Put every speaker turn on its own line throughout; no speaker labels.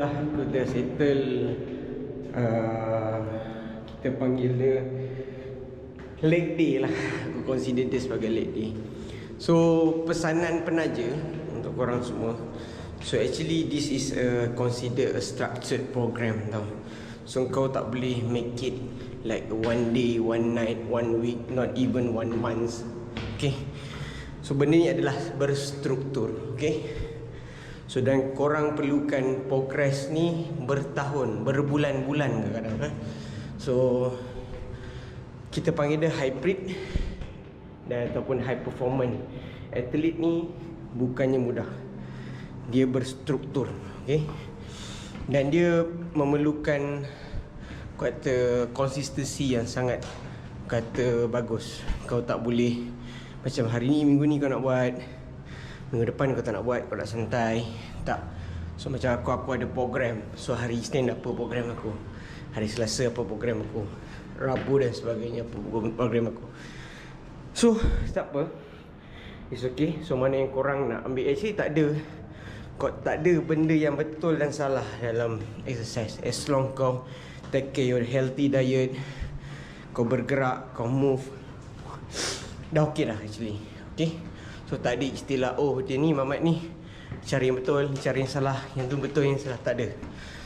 Aku dah settle, kita panggil dia leg day lah. Aku consider dia sebagai leg day. So pesanan penaja untuk korang semua. So actually this is consider a structured program tau. So kau tak boleh make it like one day, one night, one week, not even one month. Okay. So benda ni adalah berstruktur. Okay. So dan korang perlukan progress ni bertahun, berbulan-bulan kadang-kadang. So kita panggil dia hybrid dan ataupun high performance. Atlet ni bukannya mudah. Dia berstruktur, okey. Dan dia memerlukan kata konsistensi yang sangat kata bagus. Kau tak boleh macam hari ni, minggu ni kau nak buat, minggu depan kau tak nak buat, kau nak santai. Tak. So macam aku ada program. So hari Isnin apa program aku, hari Selasa apa program aku, Rabu dan sebagainya apa program aku. So tak apa, it's okay. So mana yang korang nak ambil, actually tak ada, kau tak ada benda yang betul dan salah dalam exercise. As long kau take care your healthy diet, kau bergerak, kau move, dah okay dah actually. Okay. So tak ada istilah, oh dia ni Mamat ni cara yang betul, cara yang salah, yang tu betul, yang salah. Tak ada.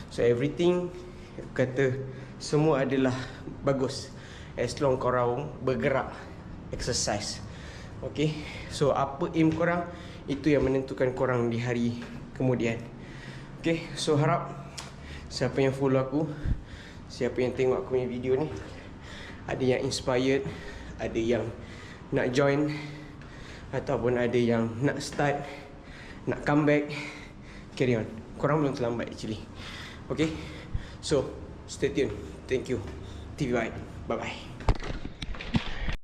So everything kata semua adalah bagus as long korang bergerak, exercise. Okay. So apa aim korang, itu yang menentukan korang di hari kemudian. Okay. So harap siapa yang follow aku, siapa yang tengok aku punya video ni, ada yang inspired, ada yang nak join, ataupun ada yang nak start, nak come back, carry on. Korang belum terlambat actually. Okay. So stay tuned. Thank you. TV White. Bye bye.